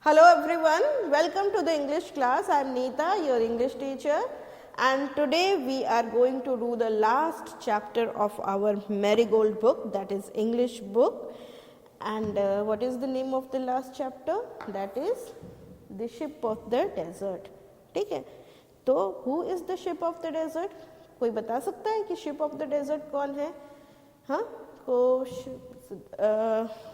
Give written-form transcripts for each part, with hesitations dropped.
Hello everyone, welcome to the English class. I am Neeta, your English teacher, and today we are going to do the last chapter of our Marigold book, that is English book. And what is the name of the last chapter? That is The Ship of the Desert. ठीक है, तो who is the ship of the desert? कोई बता सकता है कि ship of the desert कौन है? हाँ,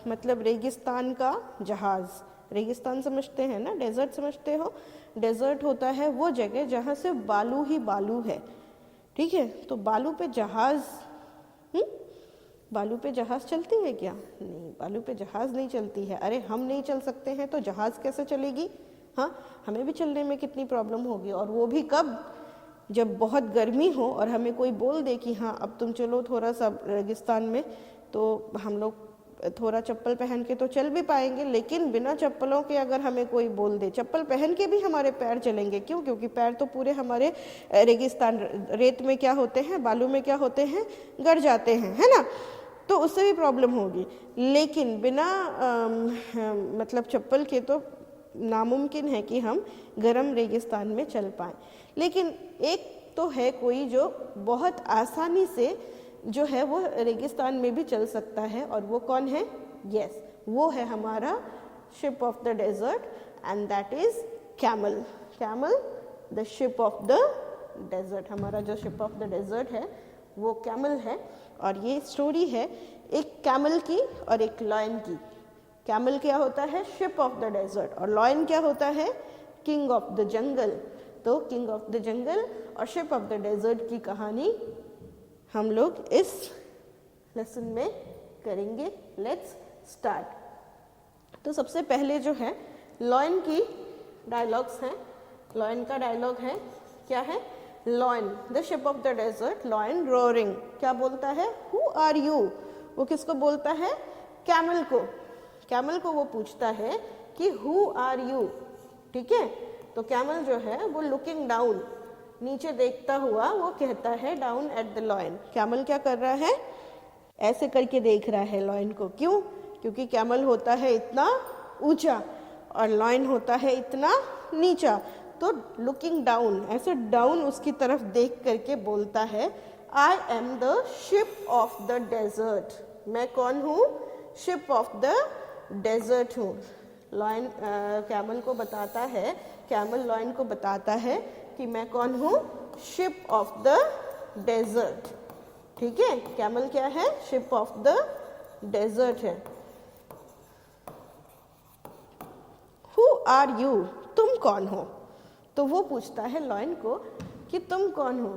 मतलब रेगिस्तान का जहाज. रेगिस्तान समझते हैं ना, डेजर्ट समझते हो. डेजर्ट होता है वो जगह जहाँ से बालू ही बालू है. ठीक है, तो बालू पे जहाज, बालू पे जहाज चलती है क्या? नहीं, बालू पे जहाज नहीं चलती है. अरे हम नहीं चल सकते हैं तो जहाज कैसे चलेगी? हाँ, हमें भी चलने में कितनी प्रॉब्लम होगी, और वो भी कब? जब बहुत गर्मी हो और हमें कोई बोल दे कि हाँ अब तुम चलो थोड़ा सा रेगिस्तान में, तो हम लोग थोड़ा चप्पल पहन के तो चल भी पाएंगे, लेकिन बिना चप्पलों के अगर हमें कोई बोल दे, चप्पल पहन के भी हमारे पैर चलेंगे. क्यों? क्योंकि पैर तो पूरे हमारे रेगिस्तान, रेत में क्या होते हैं, बालू में क्या होते हैं, गड़ जाते हैं, है ना. तो उससे भी प्रॉब्लम होगी. लेकिन बिना मतलब चप्पल के तो नामुमकिन है कि हम गर्म रेगिस्तान में चल पाएँ. लेकिन एक तो है कोई जो बहुत आसानी से जो है वो रेगिस्तान में भी चल सकता है, और वो कौन है? यस, वो है हमारा ship of the desert, and that is camel. Camel, the ship of the desert. हमारा जो शिप ऑफ द डेजर्ट है वो कैमल है. और ये स्टोरी है एक कैमल की और एक लॉयन की. कैमल क्या होता है? Ship of the desert. और लॉयन क्या होता है? King of the jungle. तो किंग ऑफ द जंगल और शिप ऑफ द डेजर्ट की कहानी हम लोग इस लेसन में करेंगे. Let's start. तो सबसे पहले जो है लॉयन की डायलॉग्स हैं. लॉयन का डायलॉग है, क्या है? Lion, the ship of the desert, lion roaring. क्या बोलता है? Who are you. वो किसको बोलता है? कैमल को. कैमल को वो पूछता है कि हु आर यू. ठीक है, तो कैमल जो है वो लुकिंग डाउन, नीचे देखता हुआ वो कहता है down at the lion. Camel क्या कर रहा है? ऐसे करके देख रहा है लॉयन को. क्यों? क्योंकि कैमल होता है इतना ऊंचा और लॉयन होता है इतना नीचा. तो लुकिंग डाउन, ऐसे डाउन उसकी तरफ देख करके बोलता है I am the ship of the desert. मैं कौन हूँ? शिप ऑफ द डेजर्ट हूँ. लॉयन कैमल को बताता है, कैमल लॉयन को बताता है कि मैं कौन हूँ? Ship of the desert. ठीक है, कैमल क्या है? शिप ऑफ द डेजर्ट है. Who are you. तुम कौन हो? तो वो पूछता है लॉयन को कि तुम कौन हो.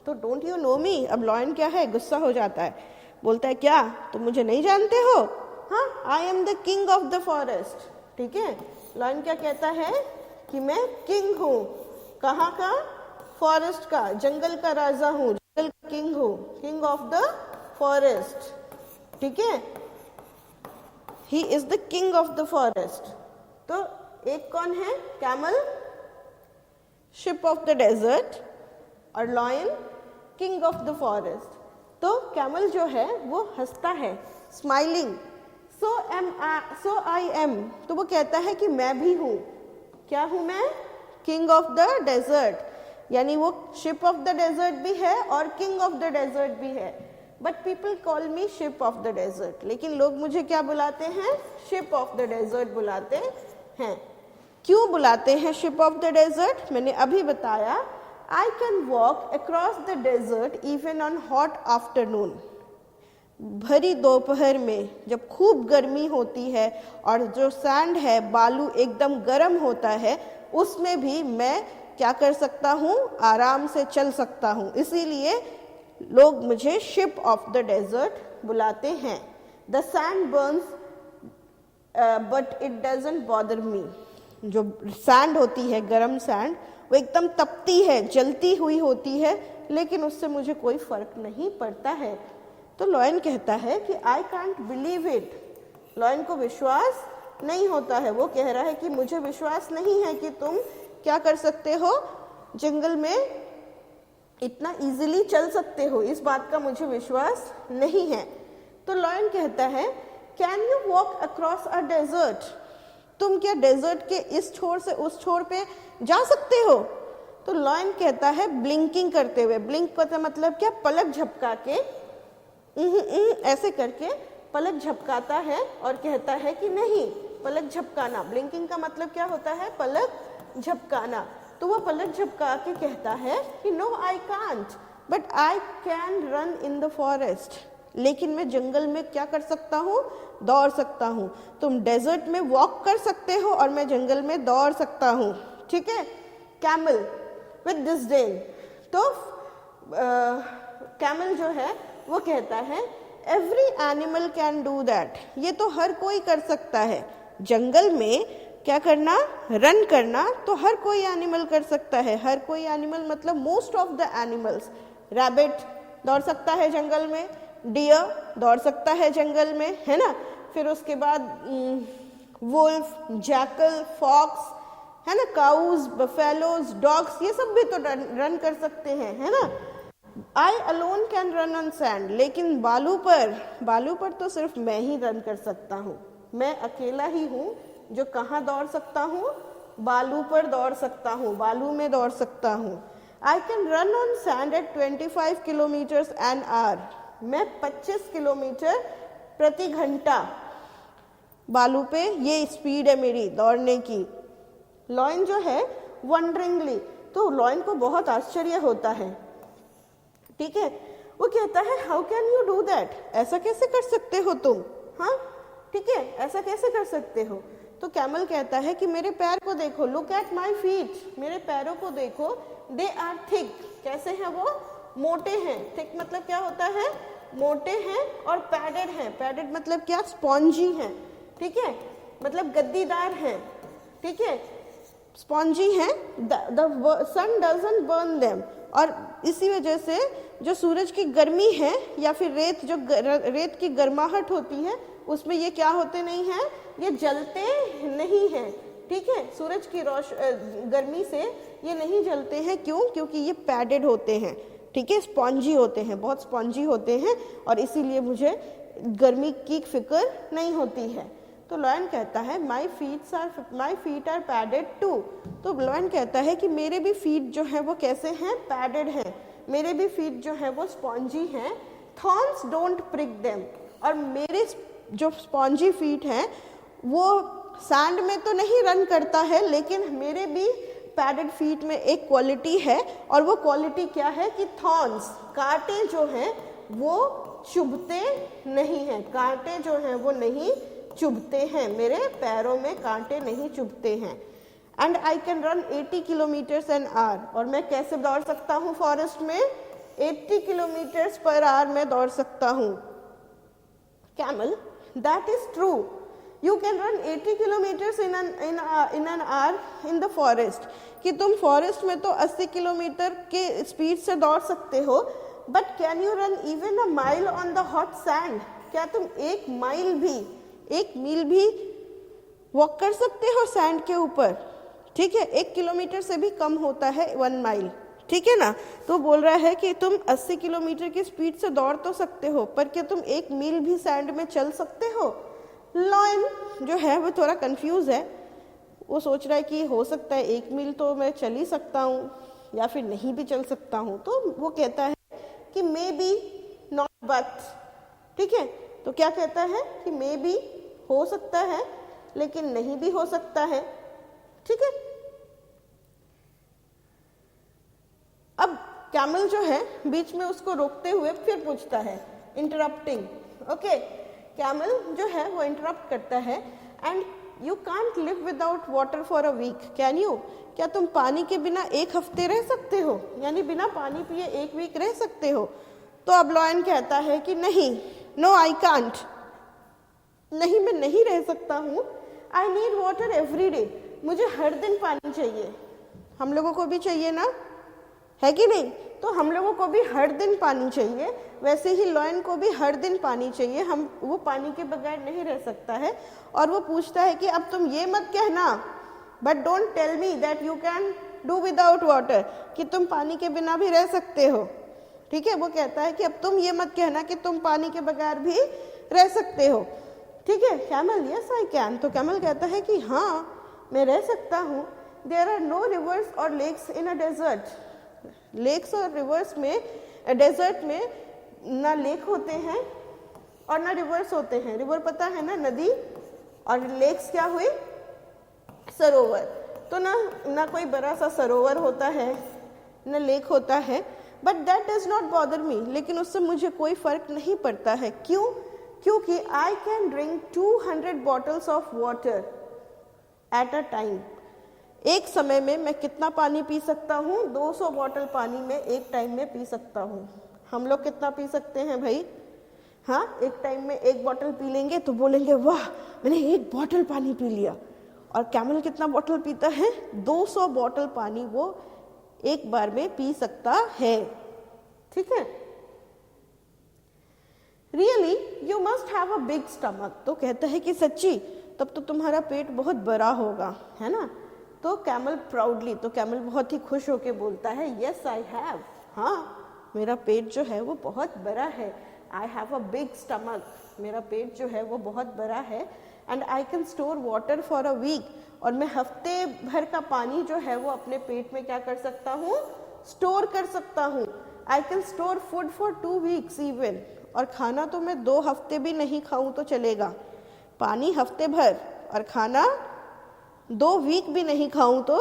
तो डोंट यू नो मी. अब लॉयन क्या है? गुस्सा हो जाता है, बोलता है क्या तुम मुझे नहीं जानते हो? हाँ, आई am the king of the forest. ठीक है, लॉयन क्या कहता है कि मैं किंग हूँ. कहाँ का? फॉरेस्ट का, जंगल का राजा हूँ, जंगल का किंग हूँ, किंग ऑफ द फॉरेस्ट. ठीक है, he is the king of the forest. तो एक कौन है? Camel, ship of the desert, और lion, king of the forest. तो कैमल जो है वो हंसता है, स्माइलिंग. So I am. तो वो कहता है कि मैं भी हूँ. क्या हूँ मैं? King of the desert. यानी वो शिप ऑफ द डेजर्ट भी है और किंग ऑफ द डेजर्ट भी है. But people call me ship of the desert. लेकिन लोग मुझे क्या बुलाते हैं? शिप ऑफ द डेजर्ट बुलाते हैं. क्यों बुलाते हैं शिप ऑफ द डेजर्ट? मैंने अभी बताया, I can walk across the desert even on hot afternoon. भरी दोपहर में जब खूब गर्मी होती है और जो सैंड है, बालू एकदम गर्म होता है, उसमें भी मैं क्या कर सकता हूँ? आराम से चल सकता हूँ. इसीलिए लोग मुझे शिप ऑफ द डेजर्ट बुलाते हैं. The sand Burns but it doesn't bother me. जो सैंड होती है, गर्म सैंड, वो एकदम तपती है, जलती हुई होती है, लेकिन उससे मुझे कोई फर्क नहीं पड़ता है. तो लॉयन कहता है कि I can't believe it. Lion को विश्वास नहीं होता है. वो कह रहा है कि मुझे विश्वास नहीं है कि तुम क्या कर सकते हो, जंगल में इतना इजीली चल सकते हो. इस बात का मुझे विश्वास नहीं है. तो लॉयन कहता है can you walk across a desert. तुम क्या डेजर्ट के इस छोर से उस छोर पे जा सकते हो? तो लॉयन कहता है ब्लिंकिंग करते हुए, ब्लिंक का मतलब क्या, पलक झपका के, ऐसे करके पलक झपकाता है और कहता है कि नहीं, पलक झपकाना, ब्लिंकिंग का मतलब क्या होता है, पलक झपकाना। तो वो पलक झपका के कहता है कि no I can't, but I can run in the forest, लेकिन मैं जंगल में क्या कर सकता हूँ, दौड़ सकता हूँ। तुम डेजर्ट में वॉक कर सकते हो और मैं जंगल में दौड़ सकता हूँ, ठीक है। कैमल विद डिस्डेन, तो कैमल जो है वो कहता है every animal can do that, ये तो हर कोई कर सकता है। जंगल में क्या करना, रन करना, तो हर कोई एनिमल कर सकता है। हर कोई एनिमल मतलब most of the animals. Rabbit दौड़ सकता है जंगल में, डियर दौड़ सकता है जंगल में, है ना। फिर उसके बाद वुल्फ, जैकल, फॉक्स, है ना, काउज, बफेलोज, डॉग्स, ये सब भी तो रन कर सकते हैं, है ना। आई alone can run on sand, लेकिन बालू पर तो सिर्फ मैं ही रन कर सकता हूँ। मैं अकेला ही हूँ जो कहाँ दौड़ सकता हूँ, बालू पर दौड़ सकता हूँ, बालू में दौड़ सकता हूँ। I can run on sand at 25 kilometres an hour, मैं 25 किलोमीटर प्रति घंटा बालू पे, ये स्पीड है मेरी दौड़ने की। लॉयन जो है वंडरिंगली, तो लॉयन को बहुत आश्चर्य होता है, ठीक है। वो कहता है how can you do that, ऐसा कैसे कर सकते हो तुम, हाँ, ठीक है, ऐसा कैसे कर सकते हो। तो कैमल कहता है कि मेरे पैर को देखो, लुक एट माई फीट, मेरे पैरों को देखो, दे आर थिक, कैसे हैं वो, मोटे हैं। थिक मतलब क्या होता है, मोटे हैं, और पैडेड हैं, पैडेड मतलब क्या, स्पॉन्जी हैं, ठीक है, मतलब गद्दीदार हैं, ठीक है, स्पॉन्जी हैं। The sun doesn't burn them, और इसी वजह से जो सूरज की गर्मी है या फिर रेत की गर्माहट होती है, उसमें ये क्या होते नहीं हैं, ये जलते नहीं हैं, ठीक है। सूरज की गर्मी से ये नहीं जलते हैं, क्यों, क्योंकि ये पैडेड होते हैं, ठीक है, स्पॉन्जी होते हैं, बहुत स्पॉन्जी होते हैं, और इसीलिए मुझे गर्मी की फिक्र नहीं होती है। तो लॉयन कहता है my feet are padded too, तो लॉयन कहता है कि मेरे भी फीट जो है वो कैसे हैं, पैडेड हैं, मेरे भी फीट जो है वो स्पॉन्जी हैं। थॉर्न्स डोंट प्रिक देम, और मेरे जो स्पॉन्जी फीट हैं वो सैंड में तो नहीं रन करता है, लेकिन मेरे भी पैडेड फीट में एक क्वालिटी है, और वो क्वालिटी क्या है कि थॉर्न्स, कांटे जो हैं वो चुभते नहीं हैं, कांटे जो हैं वो नहीं चुभते हैं, मेरे पैरों में कांटे नहीं चुभते हैं। And I can run 80 kilometres an our, और मैं कैसे दौड़ सकता हूँ फॉरेस्ट में, 80 किलोमीटर्स पर आवर में दौड़ सकता हूँ। Camel, that is true, you can run 80 kilometres in an hour in the forest, कि तुम फॉरेस्ट में तो 80 किलोमीटर के स्पीड से दौड़ सकते हो, but can you run even a mile on the hot sand, क्या तुम एक मील भी वॉक कर सकते हो सैंड के ऊपर, ठीक है। 1 किलोमीटर से भी कम होता है 1 माइल, ठीक है ना। तो बोल रहा है कि तुम 80 किलोमीटर की स्पीड से दौड़ तो सकते हो, पर क्या तुम 1 मील भी सैंड में चल सकते हो। लॉयन जो है वो थोड़ा कंफ्यूज है, वो सोच रहा है कि हो सकता है 1 मील तो मैं चल ही सकता हूँ या फिर नहीं भी चल सकता हूँ। तो वो कहता है कि मे बी नॉट बट, ठीक है। तो क्या कहता है कि मे बी हो सकता है लेकिन नहीं भी हो सकता है, ठीक है। अब कैमल जो है बीच में उसको रोकते हुए फिर पूछता है, इंटरप्टिंग, ओके। कैमल जो है वो इंटरप्ट करता है, and you can't live without water for a week, can you, क्या तुम पानी के बिना 1 हफ्ते रह सकते हो, यानी बिना पानी पिए 1 वीक रह सकते हो। तो अब लॉयन कहता है कि नहीं, नो आई कांट, नहीं मैं नहीं रह सकता हूँ। I need water every day, मुझे हर दिन पानी चाहिए। हम लोगों को भी चाहिए ना, है कि नहीं। तो हम लोगों को भी हर दिन पानी चाहिए, वैसे ही लॉयन को भी हर दिन पानी चाहिए, वो पानी के बगैर नहीं रह सकता है। और वो पूछता है कि अब तुम ये मत कहना, but don't tell me that you can do without water, कि तुम पानी के बिना भी रह सकते हो, ठीक है। वो कहता है कि अब तुम ये मत कहना कि तुम पानी के बगैर भी रह सकते हो। ठीक है, कैमल, यस आई कैन। तो कैमल कहता है कि हाँ मैं रह सकता हूँ। देयर आर नो रिवर्स और lakes in a desert. Lakes और रिवर्स में, डेजर्ट में ना लेक होते हैं और ना रिवर्स होते हैं। रिवर पता है ना, नदी, और लेक्स क्या हुई, सरोवर। तो ना कोई बड़ा सा सरोवर होता है, ना लेक होता है। But that does not bother me, लेकिन उससे मुझे कोई फर्क नहीं पड़ता है। क्यों? क्योंकि I can drink 200 bottles of water at a time. एक समय में मैं कितना पानी पी सकता हूँ? 200 बॉटल पानी में एक टाइम में पी सकता हूँ। हम लोग कितना पी सकते हैं भाई? हाँ, एक टाइम में एक बॉटल पी लेंगे तो बोलेंगे वाह मैंने एक बॉटल पानी पी लिया। और कैमल कितना बॉटल पीता है? 200 बॉटल पानी वो एक बार में पी सकता है। ठीक है, really you must have a big stomach. तो कहता है कि सच्ची, तब तो तुम्हारा पेट बहुत बड़ा होगा, है ना? तो कैमल प्राउडली, तो कैमल बहुत ही खुश होके बोलता है यस आई हैव, हाँ मेरा पेट जो है वो बहुत बड़ा है। I have a big stomach, मेरा पेट जो है वो बहुत बड़ा है। And I can store water for a week, और मैं हफ्ते भर का पानी जो है वो अपने पेट में क्या कर सकता हूँ? स्टोर कर सकता हूँ। I can store food for 2 weeks even, और खाना तो मैं 2 हफ्ते भी नहीं खाऊं तो चलेगा। पानी हफ्ते भर और खाना 2 वीक भी नहीं खाऊं तो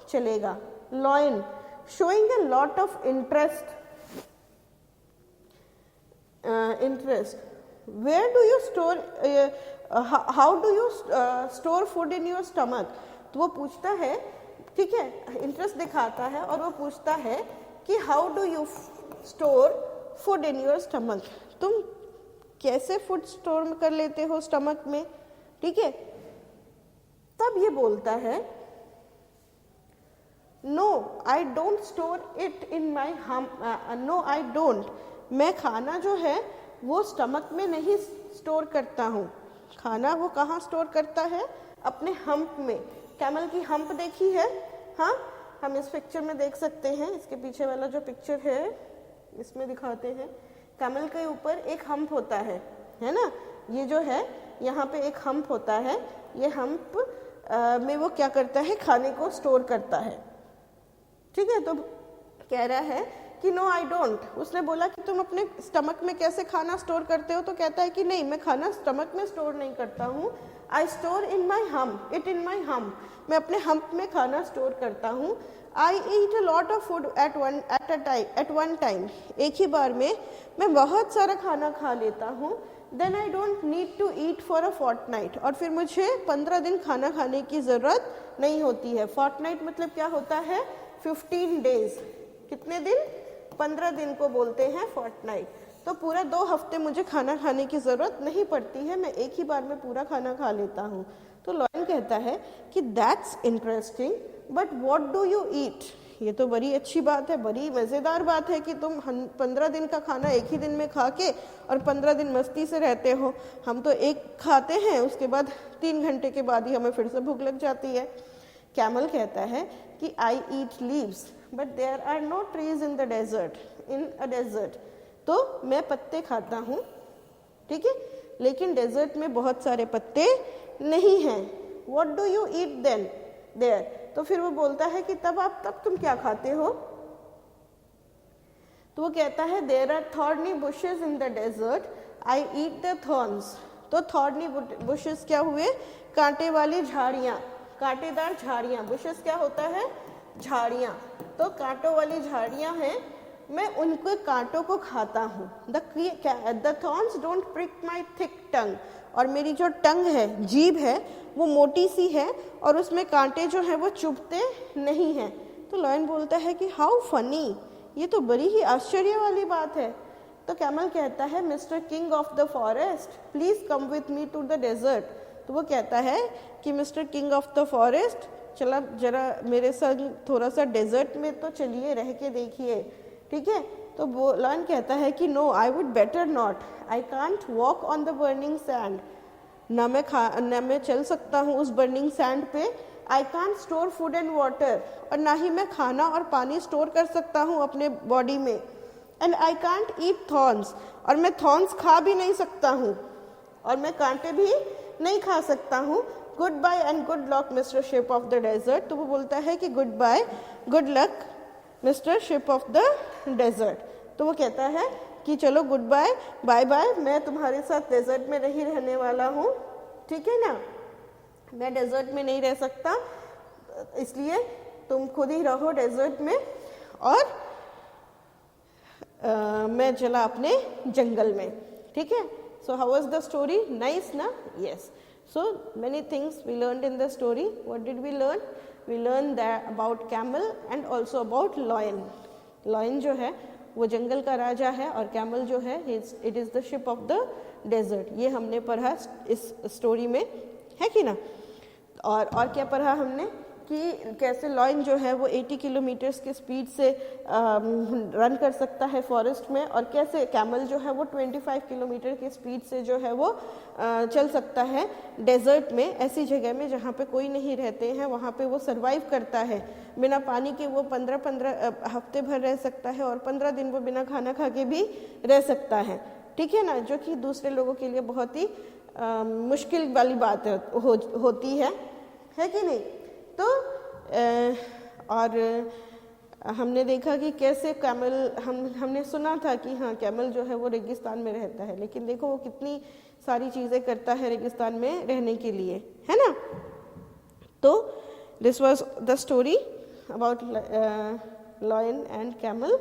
चलेगा। Lion showing a lot of interest. Where do you store, how do you store food in your stomach? तो वो पूछता है, ठीक है, इंटरेस्ट दिखाता है और वो पूछता है कि how do you store food in your stomach, तुम कैसे फूड स्टोर कर लेते हो स्टमक में? ठीक है, तब ये बोलता है no I don't store it in my no I don't, मैं खाना जो है वो स्टमक में नहीं स्टोर करता हूँ। खाना वो कहाँ स्टोर करता है? अपने हम्प में। कैमल की हम्प देखी है? हाँ, हम इस पिक्चर में देख सकते हैं। इसके पीछे वाला जो पिक्चर है इसमें दिखाते हैं, कैमल के ऊपर एक हम्प होता है ना? ये जो है यहाँ पे एक हम्प होता है, ये हम्प में वो क्या करता है? खाने को स्टोर करता है। ठीक है, तो कह रहा है कि नो आई डोंट। उसने बोला कि तुम अपने स्टमक में कैसे खाना स्टोर करते हो? तो कहता है कि नहीं, मैं खाना स्टमक में स्टोर नहीं करता हूँ। I store in my hump, it in my hump, मैं अपने हम्प में खाना स्टोर करता हूँ। I eat a lot of food at one time, एक ही बार में मैं बहुत सारा खाना खा लेता हूँ। Then I don't need to eat for a fortnight, और फिर मुझे 15 दिन खाना खाने की ज़रूरत नहीं होती है। फोर्टनाइट मतलब क्या होता है? 15 डेज। कितने दिन? 15 दिन को बोलते हैं फोर्टनाइट। तो पूरा 2 हफ्ते मुझे खाना खाने की ज़रूरत नहीं पड़ती है, मैं एक ही बार में पूरा खाना खा लेता हूँ। तो लॉयन कहता है कि that's interesting, but what do you ईट? ये तो बड़ी अच्छी बात है, बड़ी मज़ेदार बात है कि तुम 15 दिन का खाना एक ही दिन में खा के और 15 दिन मस्ती से रहते हो। हम तो एक खाते हैं, उसके बाद 3 घंटे के बाद ही हमें फिर से भूख लग जाती है। कैमल कहता है कि I eat leaves but there are no trees in the desert, in a desert. तो मैं पत्ते खाता हूँ, ठीक है, लेकिन डेजर्ट में बहुत सारे पत्ते नहीं हैं। What do you eat then there? तो फिर वो बोलता है कि तब तुम क्या खाते हो? तो वो कहता है there are thorny bushes in the desert, I eat the thorns. तो थॉर्नी बुशेस क्या हुए? कांटे वाली झाड़ियाँ, कांटेदार झाड़ियाँ। बुशेस क्या होता है? झाड़ियाँ। तो कांटों वाली झाड़ियाँ हैं, मैं उनके कांटों को खाता हूँ। The thorns don't prick my thick tongue, और मेरी जो टंग है, जीभ है, वो मोटी सी है और उसमें कांटे जो हैं वो चुभते नहीं हैं। तो लॉयन बोलता है कि हाउ फनी, ये तो बड़ी ही आश्चर्य वाली बात है। तो कैमल कहता है mister king of the forest please come with me to the desert. तो वो कहता है कि mister king of the forest, चला जरा मेरे संग थोड़ा सा डेजर्ट में तो चलिए, रह के देखिए, ठीक है। तो वो लॉयन कहता है कि no I would better not, I can't walk on the burning sand, ना मैं चल सकता हूँ उस बर्निंग सैंड पे। I can't store food and water, और ना ही मैं खाना और पानी स्टोर कर सकता हूँ अपने बॉडी में। And I can't eat thorns, और मैं थॉर्न्स खा भी नहीं सकता हूँ। और मैं कांटे भी नहीं खा सकता हूँ। Goodbye and good luck mister ship of the desert. तो वो बोलता है कि goodbye, good luck mister ship of the desert. तो वो कहता है कि चलो गुड बाय, बाय बाय, मैं तुम्हारे साथ डेजर्ट में नहीं रहने वाला हूँ, ठीक है ना, मैं डेजर्ट में नहीं रह सकता, इसलिए तुम खुद ही रहो डेजर्ट में, और मैं चला अपने जंगल में, ठीक है। So how was the story? Nice ना? Yes. So many things we learned in the story. What did we learn? We learn that about camel and also about lion. Lion जो है वो जंगल का राजा है, और कैमल जो है it is the ship of the desert. ये हमने पढ़ा इस स्टोरी में, है कि ना। और क्या पढ़ा हमने कि कैसे लॉयन जो है वो 80 किलोमीटर्स के स्पीड से रन कर सकता है फॉरेस्ट में, और कैसे कैमल जो है वो 25 किलोमीटर की स्पीड से जो है वो चल सकता है डेजर्ट में, ऐसी जगह में जहाँ पे कोई नहीं रहते हैं, वहाँ पे वो सरवाइव करता है बिना पानी के. वो 15 हफ्ते भर रह सकता है, और 15 दिन वो बिना खाना खा के भी रह सकता है, ठीक है ना, जो कि दूसरे लोगों के लिए बहुत ही मुश्किल वाली बात होती है कि नहीं. तो और हमने देखा कि कैसे कैमल, हमने सुना था कि हाँ कैमल जो है वो रेगिस्तान में रहता है, लेकिन देखो वो कितनी सारी चीज़ें करता है रेगिस्तान में रहने के लिए, है ना. तो this was the story about lion and camel.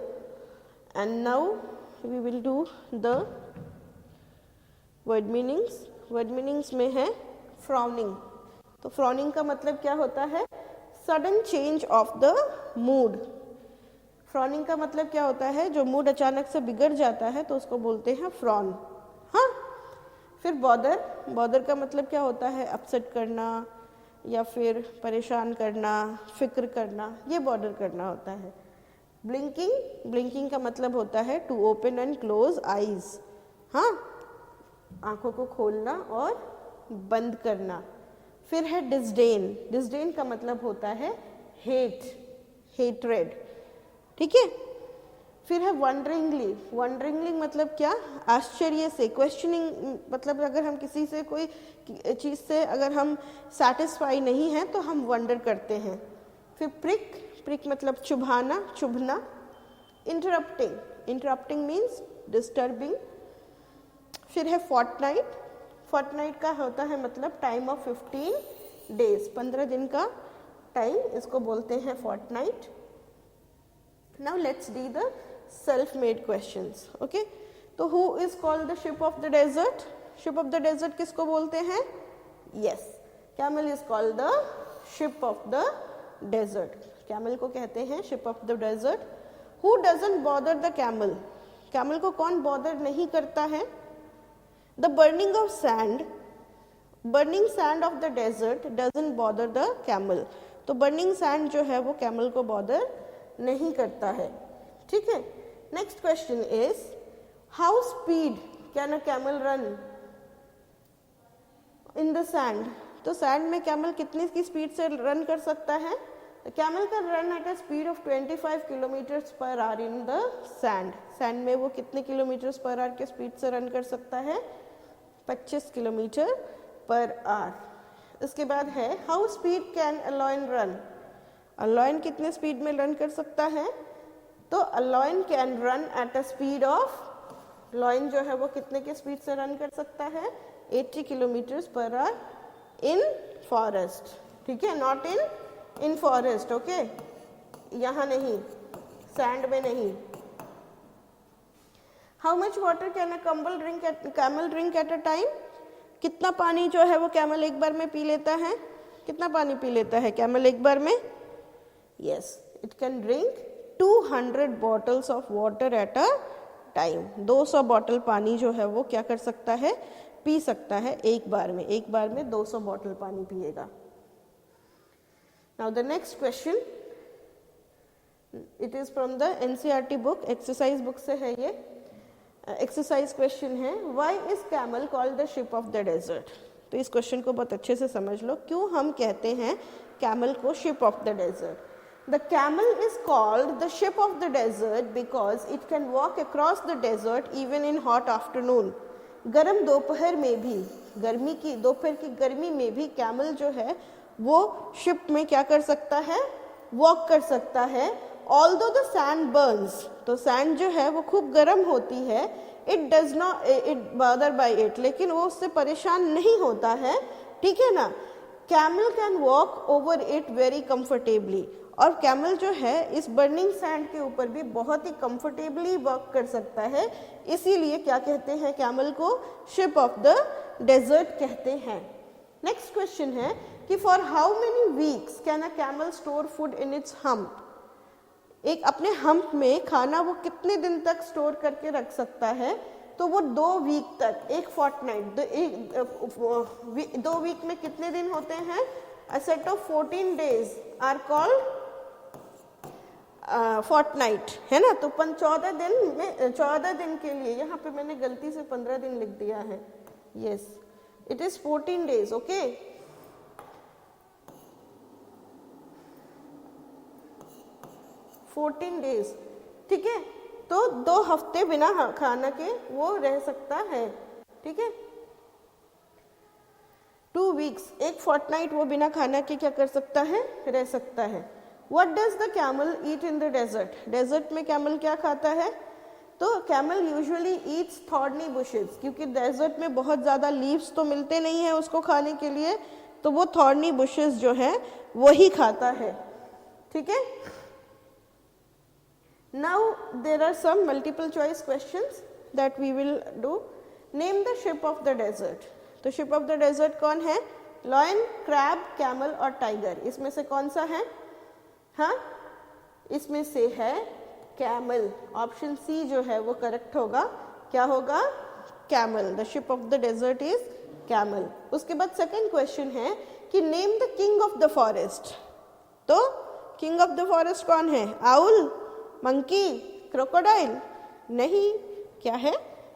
And now we will do the word meanings. Word meanings में है फ्राउनिंग. तो फ्रॉनिंग का मतलब क्या होता है? Sudden change of the mood. Frowning का मतलब क्या होता है? जो मूड अचानक से बिगड़ जाता है तो उसको बोलते हैं फ्रॉन. हाँ. फिर बॉदर. बॉदर का मतलब क्या होता है? अपसेट करना या फिर परेशान करना, फिक्र करना, ये बॉदर करना होता है. ब्लिंकिंग. ब्लिंकिंग का मतलब होता है to open and close eyes. हाँ, आंखों को खोलना और बंद करना. फिर है डिस्डेन. डिस्डेन का मतलब होता है हेट, हेट्रेड, ठीक है. फिर है वंडरिंगली. वंडरिंगली मतलब क्या? आश्चर्य से, क्वेश्चनिंग, मतलब अगर हम किसी से कोई चीज़ से अगर हम सेटिस्फाई नहीं हैं तो हम वंडर करते हैं. फिर प्रिक. प्रिक मतलब चुभाना, चुभना. इंटरप्टिंग. Interrupting means disturbing. फिर है फोर्टनाइट. फोर्टनाइट का होता है मतलब टाइम ऑफ 15 डेज, 15 दिन का टाइम, इसको बोलते हैं fortnight. Now let's do the self made questions. Okay. तो who is called the ship of the desert? Ship of the desert किसको बोलते हैं? Yes, camel is called the ship of the desert. Camel को कहते हैं ship of the desert. Who doesn't bother the camel? Camel को कौन bother नहीं करता है? The burning of sand, burning sand of the desert doesn't bother the camel. तो burning sand जो है वो कैमल को बॉदर नहीं करता है, ठीक है. Next question is how speed can a camel run in the sand? तो सैंड में कैमल कितनी की स्पीड से रन कर सकता है? Camel can run at a speed of 25 kilometres per hour in the sand. Sand में वो कितने किलोमीटर्स पर आवर के स्पीड से रन कर सकता है? 25 किलोमीटर पर आवर. इसके बाद है how speed can a lion run? A lion कितने स्पीड में रन कर सकता है? तो a lion can run at a speed of, lion जो है वो कितने के स्पीड से रन कर सकता है? 80 किलोमीटर पर आवर इन फॉरेस्ट, ठीक है, नॉट इन फॉरेस्ट. ओके, यहाँ नहीं, सैंड में नहीं. How much water can a camel drink at a time? कितना पानी जो है वो कैमल एक बार में पी लेता है? कितना पानी पी लेता है कैमल एक बार में? Yes, it can drink 200 bottles of water at a time. 200 bottle पानी जो है वो क्या कर सकता है? पी सकता है एक बार में. एक बार में 200 बॉटल पानी पिएगा. Now the next question, it is from the NCERT book, exercise book से है ये. एक्सरसाइज क्वेश्चन है why is camel called the ship of the desert? तो इस क्वेश्चन को बहुत अच्छे से समझ लो. क्यों हम कहते हैं कैमल को ship of the desert? The camel is called the ship of the desert because it can walk across the desert even in hot afternoon. गर्म दोपहर में भी, गर्मी की दोपहर की गर्मी में भी कैमल जो है वो शिप में क्या कर सकता है, वॉक कर सकता है। ऑल्दो द सैंड बर्न्स, तो सैंड जो है वो खूब गर्म होती है, it does not it bother by it, लेकिन वो उससे परेशान नहीं होता है, ठीक है ना। Camel can walk over it very comfortably, और कैमल जो है इस बर्निंग सैंड के ऊपर भी बहुत ही कंफर्टेबली वॉक कर सकता है, इसीलिए क्या कहते हैं कैमल को, शिप ऑफ द डेजर्ट कहते हैं। नेक्स्ट क्वेश्चन है कि for how many weeks can a camel store food in its hump, एक अपने हम्प में खाना वो कितने दिन तक स्टोर करके रख सकता है, तो वो 2 वीक तक, एक फोर्टनाइट, 2 वीक में कितने दिन होते हैं, a set of 14 days are called fortnight, है ना। तो 14 दिन में, 14 दिन के लिए, यहाँ पे मैंने गलती से 15 दिन लिख दिया है, yes it is 14 days, okay. 14 days, ठीक है। तो 2 हफ्ते बिना खाना के वो रह सकता है, ठीक है। 2 वीक्स, एक फोर्टनाइट वो बिना खाना के क्या कर सकता है, रह सकता है। What does the camel eat in the desert? Desert में कैमल क्या खाता है, तो camel usually eats thorny bushes, क्योंकि डेजर्ट में बहुत ज़्यादा लीव्स तो मिलते नहीं है उसको खाने के लिए, तो वो थॉर्नी बुशेस जो है वही खाता है, ठीक है। Now there are some multiple choice questions that we will do. Name the ship of the desert. तो शिप ऑफ द डेजर्ट कौन है, लॉयन, क्रैब, कैमल और टाइगर, इसमें से कौन सा है, हाँ इसमें से है कैमल, ऑप्शन सी जो है वो करेक्ट होगा, क्या होगा, camel, the ship of the desert is camel. उसके बाद सेकंड क्वेश्चन है कि name the king of the forest, तो किंग ऑफ द फॉरेस्ट कौन है, आउल, मंकी, क्रोकोडाइल, नहीं, क्या है,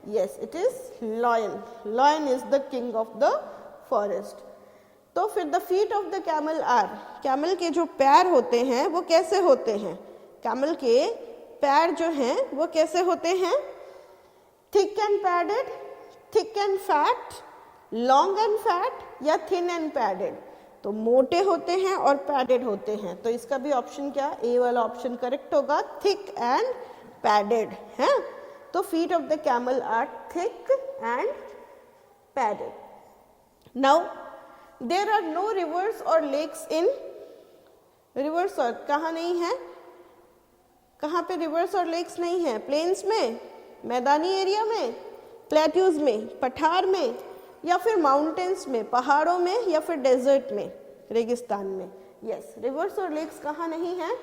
yes it is lion, lion is the king of the forest. तो फिर the feet of the camel are, camel के जो पैर होते हैं वो कैसे होते हैं, कैमल के पैर जो हैं वो कैसे होते हैं, thick and padded, thick and fat, long and fat, या थिन एंड पैडेड, तो मोटे होते हैं और पैडेड होते हैं, तो इसका भी ऑप्शन क्या, ए वाला ऑप्शन करेक्ट होगा, थिक एंड पैडेड है। तो feet of the camel are thick and padded. Now there are no rivers और लेक्स इन, रिवर्स और कहाँ नहीं है, कहाँ पे रिवर्स और लेक्स नहीं है, प्लेन्स में, मैदानी एरिया में, प्लेट्यूज में, पठार में, या फिर माउंटेन्स में, पहाड़ों में, या फिर डेजर्ट में, रेगिस्तान में। यस, रिवर्स और लेक्स कहाँ नहीं है,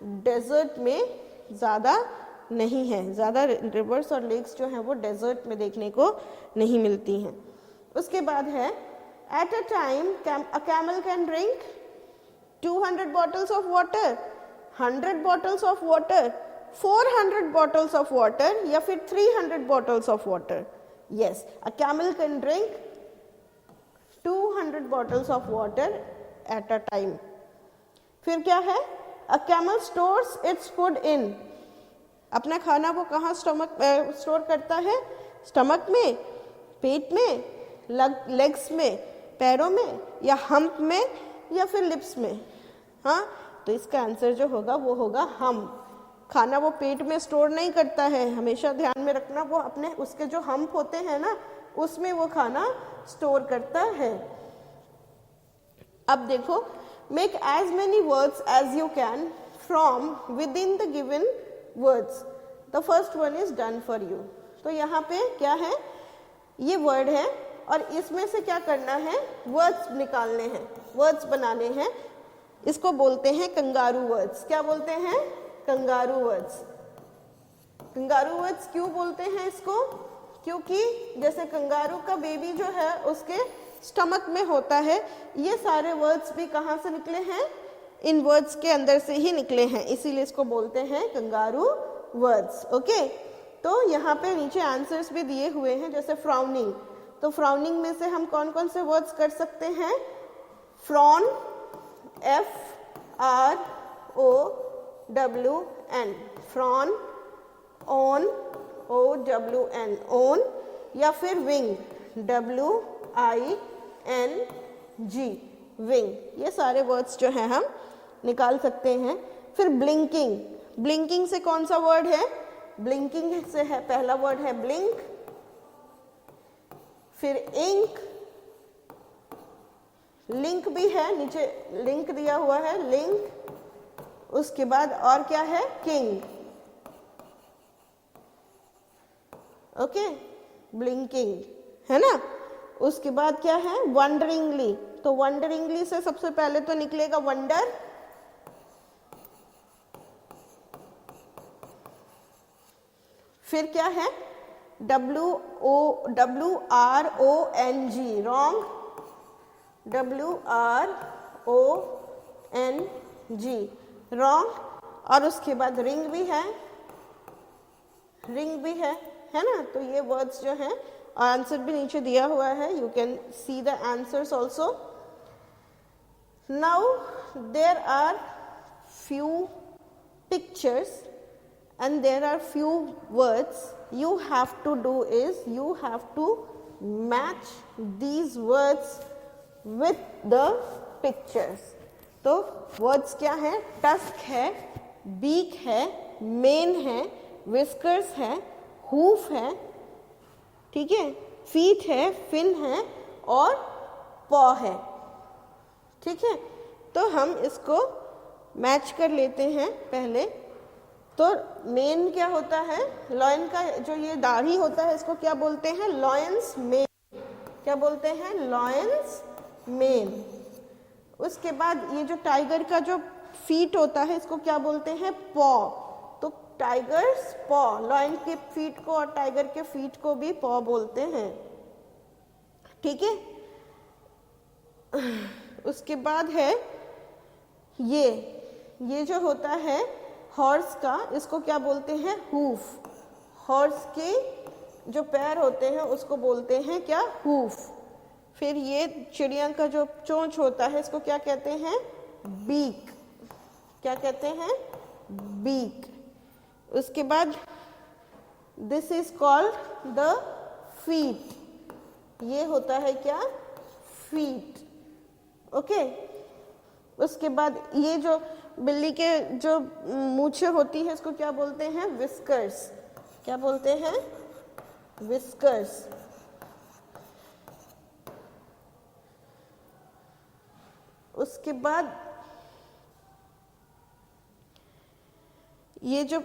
डेजर्ट में ज़्यादा नहीं है, ज़्यादा रिवर्स और लेक्स जो हैं वो डेजर्ट में देखने को नहीं मिलती हैं। उसके बाद है at a time a camel can drink 200 bottles of water, 100 bottles of water, 400 bottles of water, या फिर 300 bottles of water. Yes, a camel can drink 200 bottles of water at a time. फिर क्या है, a camel stores its food in, अपना खाना वो कहाँ store करता है, स्टमक में, पेट में, लेग्स में, पैरों में, या हम्प में, या फिर लिप्स में, हाँ तो इसका आंसर जो होगा वो होगा हम्प। खाना वो पेट में स्टोर नहीं करता है, हमेशा ध्यान में रखना, वो अपने उसके जो हम्प होते हैं ना उसमें वो खाना स्टोर करता है। अब देखो, make as many words as you can from within the given words, the first one is done for you. तो यहाँ पे क्या है, ये वर्ड है और इसमें से क्या करना है, वर्ड्स निकालने हैं, वर्ड्स बनाने हैं, इसको बोलते हैं कंगारू वर्ड्स। क्या बोलते हैं, कंगारू वर्ड्स। कंगारू वर्ड्स क्यों बोलते हैं इसको, क्योंकि जैसे कंगारू का बेबी जो है उसके स्टमक में होता है, ये सारे वर्ड्स भी कहाँ से निकले हैं, इन वर्ड्स के अंदर से ही निकले हैं, इसीलिए इसको बोलते हैं कंगारू वर्ड्स। ओके, तो यहाँ पे नीचे आंसर्स भी दिए हुए हैं, जैसे फ्राउनिंग, तो फ्राउनिंग में से हम कौन कौन से वर्ड्स कर सकते हैं, frown, FROWN, frown, on, OWN, own, या फिर विंग, WING, विंग। ये सारे वर्ड्स जो हैं हम निकाल सकते हैं। फिर ब्लिंकिंग, ब्लिंकिंग से कौन सा वर्ड है? ब्लिंकिंग से है, पहला वर्ड है ब्लिंक, फिर इंक, लिंक भी है, नीचे लिंक दिया हुआ है, लिंक, उसके बाद और क्या है? किंग। ओके, ब्लिंकिंग है ना। उसके बाद क्या है? वंडरिंगली, तो वंडरिंगली से सबसे पहले तो निकलेगा वंडर, फिर क्या है? WRONG, wrong, WRONG, wrong. और उसके बाद रिंग भी है, रिंग भी है ना। तो ये वर्ड्स जो हैं, आंसर भी नीचे दिया हुआ है, you can see the answers also. Now there are few pictures and there are few words. You have to do is you have to match these words with the pictures. तो words क्या है? Tusk है, beak है, main है, whiskers है, hoof है, ठीक है, फीट है, फिन है और पॉ है, ठीक है। तो हम इसको मैच कर लेते हैं पहले। तो मेन क्या होता है? लॉयन का जो ये दाढ़ी होता है इसको क्या बोलते हैं? Lions main. क्या बोलते हैं? Lions main. उसके बाद ये जो टाइगर का जो फीट होता है इसको क्या बोलते हैं? पॉ। तो टाइगर्स पॉ, लॉयन के फीट को और टाइगर के फीट को भी पॉ बोलते हैं, ठीक है। उसके बाद है ये जो होता है हॉर्स का, इसको क्या बोलते हैं? हूफ। हॉर्स के जो पैर होते हैं उसको बोलते हैं क्या? हूफ। फिर ये चिड़िया का जो चोंच होता है इसको क्या कहते हैं? बीक। क्या कहते हैं? बीक। उसके बाद this is called the feet. ये होता है क्या? फीट। ओके। उसके बाद ये जो बिल्ली के जो मूछें होती है इसको क्या बोलते हैं? विस्कर्स। क्या बोलते हैं? विस्कर्स। उसके बाद ये जो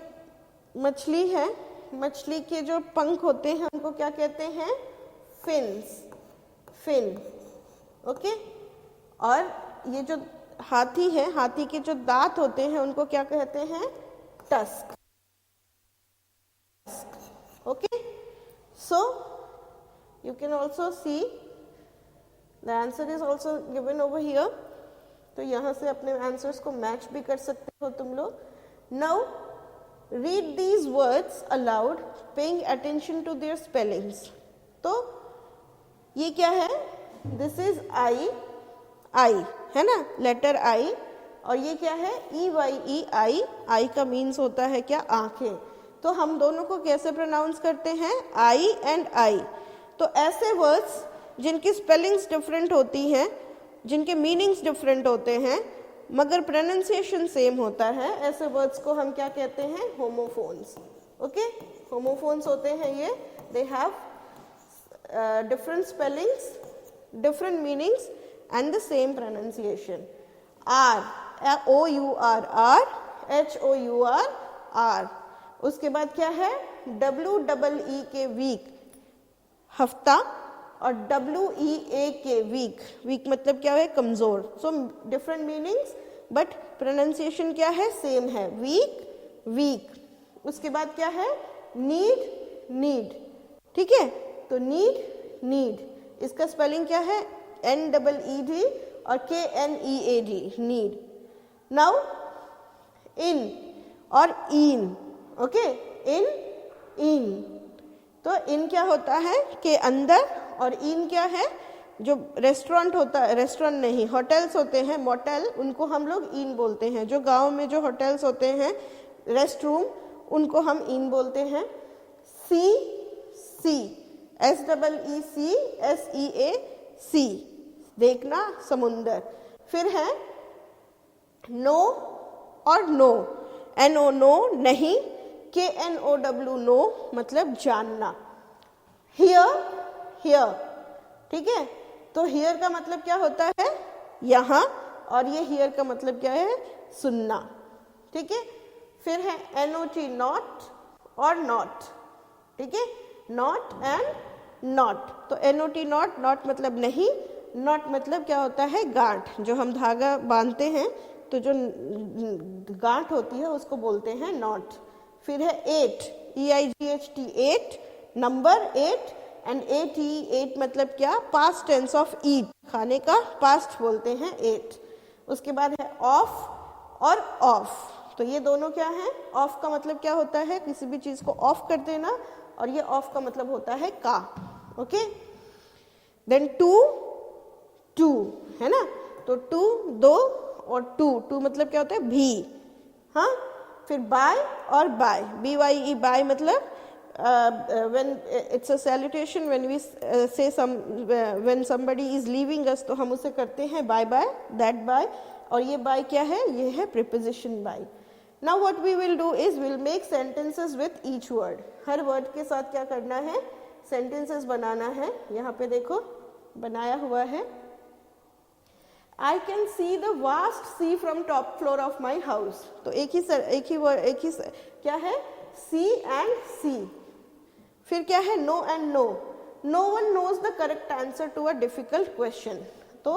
मछली है, मछली के जो पंख होते हैं उनको क्या कहते हैं? फिन्स। फिन। ओके। और ये जो हाथी है, हाथी के जो दांत होते हैं उनको क्या कहते हैं? Tusk. Okay. So you can also see the answer is also given over here. तो यहाँ से अपने आंसर्स को मैच भी कर सकते हो तुम लोग। Now read these words aloud, paying attention to their spellings. तो ये क्या है? This is I है ना, लेटर I। और ये क्या है? EYE, I का मीन्स होता है क्या? आंखें। तो हम दोनों को कैसे प्रोनाउंस करते हैं? I and I। तो ऐसे वर्ड्स जिनकी स्पेलिंग्स डिफरेंट होती हैं, जिनके मीनिंग्स डिफरेंट होते हैं मगर प्रोनाउंसिएशन सेम होता है, ऐसे वर्ड्स को हम क्या कहते हैं? होमोफोन्स। ओके। होमोफोन्स होते हैं ये, they have different spellings, different meanings and the same pronunciation. R, O-U-R, R, H-O-U-R, R। उसके बाद क्या है? W-E-E के वीक, हफ्ता, और W-E-A के वीक। वीक मतलब क्या है? कमजोर। So different meanings but pronunciation क्या है? सेम है, वीक, वीक। उसके बाद क्या है? नीड, नीड, ठीक है। तो नीड, नीड, इसका स्पेलिंग क्या है? N-E-E-D और K-N-E-A-D, नीड। नाउ इन और इन, ओके, इन। तो इन क्या होता है? के अंदर, और इन क्या है? जो रेस्टोरेंट होता है, रेस्टोरेंट नहीं, होटल्स होते हैं, मोटेल, उनको हम लोग इन बोलते हैं। जो गांव में जो होटल्स होते हैं, रेस्ट रूम, उनको हम इन बोलते हैं। सी, SEECSEA, देखना, समुंदर। फिर है नो और नो, NO नो, नहीं, KNOW नो मतलब जानना। हियर, हियर, ठीक है। तो हियर का मतलब क्या होता है, यहाँ, और ये हियर का मतलब क्या है, सुनना, ठीक है। फिर है NOT नॉट और नॉट, ठीक है, नॉट एंड नॉट। तो NOT नॉट, नॉट मतलब नहीं, नॉट मतलब क्या होता है, गांठ, जो हम धागा बांधते हैं तो जो गांठ होती है उसको बोलते हैं नॉट। फिर है 8, EIGHT, 8, नंबर 8, एंड ATE, 8 मतलब क्या, पास्ट टेंस ऑफ ईट, खाने का पास्ट बोलते हैं 8। उसके बाद है ऑफ और ऑफ, तो ये दोनों क्या है, ऑफ का मतलब क्या होता है, किसी भी चीज को ऑफ कर देना, और ये ऑफ का मतलब होता है का, ओके। देन टू, टू है ना, तो टू दो, और टू मतलब क्या होता है, भी, हाँ। फिर बाय और बाय, BYE, बाय मतलब when it's a salutation, when we say when somebody is leaving us, तो हम उसे करते हैं बाय बाय, that बाय। और ये बाय क्या है, ये है preposition by. Now what we will do is we'll make sentences with each word, her word के साथ क्या करना है, sentences बनाना है। यहाँ पे देखो बनाया हुआ है, I can see the vast sea from top floor of my house। तो एक ही क्या है, see and see। फिर क्या है, no and no, no one knows the correct answer to a difficult question। तो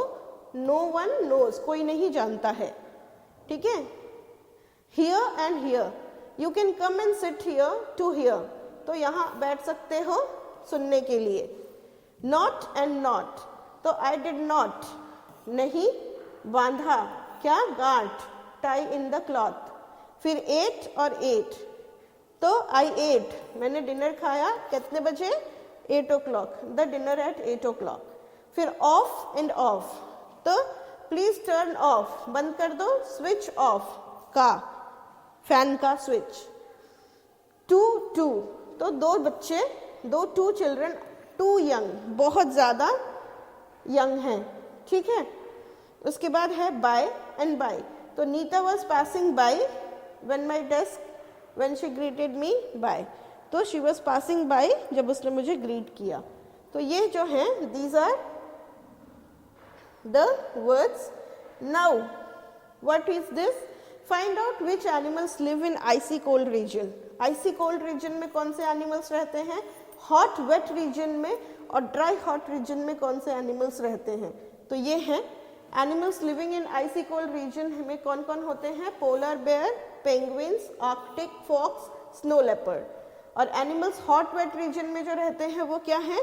no one knows, कोई नहीं जानता है, ठीक है। Here and here, you can come and sit here to hear, तो यहाँ बैठ सकते हो सुनने के लिए। Not and not, तो I did not, नहीं, बांधा, क्या, गांठ, tie in the cloth। फिर 8 और 8, तो I ate, मैंने डिनर खाया, कितने बजे, 8 o'clock, the dinner at 8 o'clock। फिर ऑफ एंड ऑफ, तो प्लीज टर्न ऑफ, बंद कर दो, स्विच ऑफ का, फैन का स्विच। टू, तो दो बच्चे, टू चिल्ड्रन, टू यंग, बहुत ज्यादा यंग हैं, ठीक है। उसके बाद है बाय एंड बाय, तो Nita was passing by when my desk, when she greeted me by, तो शी वॉज पासिंग बाय जब उसने मुझे ग्रीट किया। तो ये जो है, these are the words. Now what is this, find out which animals live in icy cold region. Icy cold region में कौन से एनिमल्स रहते हैं, हॉट वेट रीजन में, और ड्राई हॉट रीजन में कौन से एनिमल्स रहते हैं। तो ये हैं animals living in icy cold region में कौन कौन होते हैं, polar bear, penguins, Arctic fox, snow leopard. और एनिमल्स हॉट वेट रीजन में जो रहते हैं वो क्या है,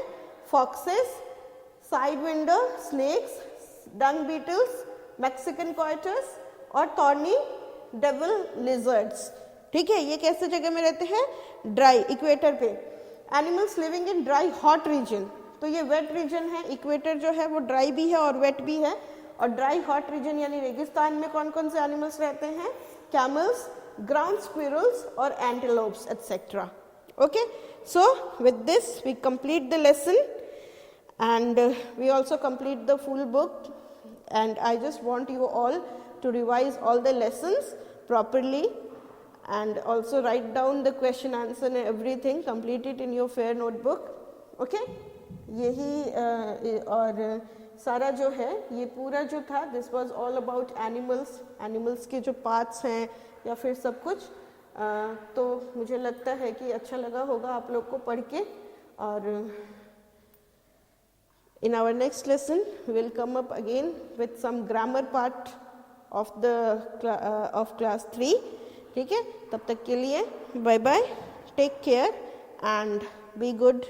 foxes, sidewinder, snakes, dung beetles, Mexican coyotes, और थॉर्नी डेविल लिजर्ड्स, ठीक है। ये कैसे जगह में रहते हैं, ड्राई, इक्वेटर पे। Animals living in dry hot reason, तो ये वेट रीजन है, इक्वेटर जो है वो ड्राई भी है और वेट भी है। और ड्राई हॉट रीजन यानी रेगिस्तान में कौन कौन से एनिमल्स रहते हैं, कैमल्स, ग्राउंड स्क्विरल्स और antelopes etcetera. Okay, so with this we complete the lesson and we also complete the full book, and I just want you all to revise all the lessons properly and also write down the question answer and everything, complete it in your fair notebook, okay। यही और सारा जो है ये पूरा जो था, this was all about animals के जो parts हैं या फिर सब कुछ, तो मुझे लगता है कि अच्छा लगा होगा आप लोग को पढ़ के। और in our next lesson we will come up again with some grammar part of the of class 3, ठीक है। तब तक के लिए bye bye, take care and be good.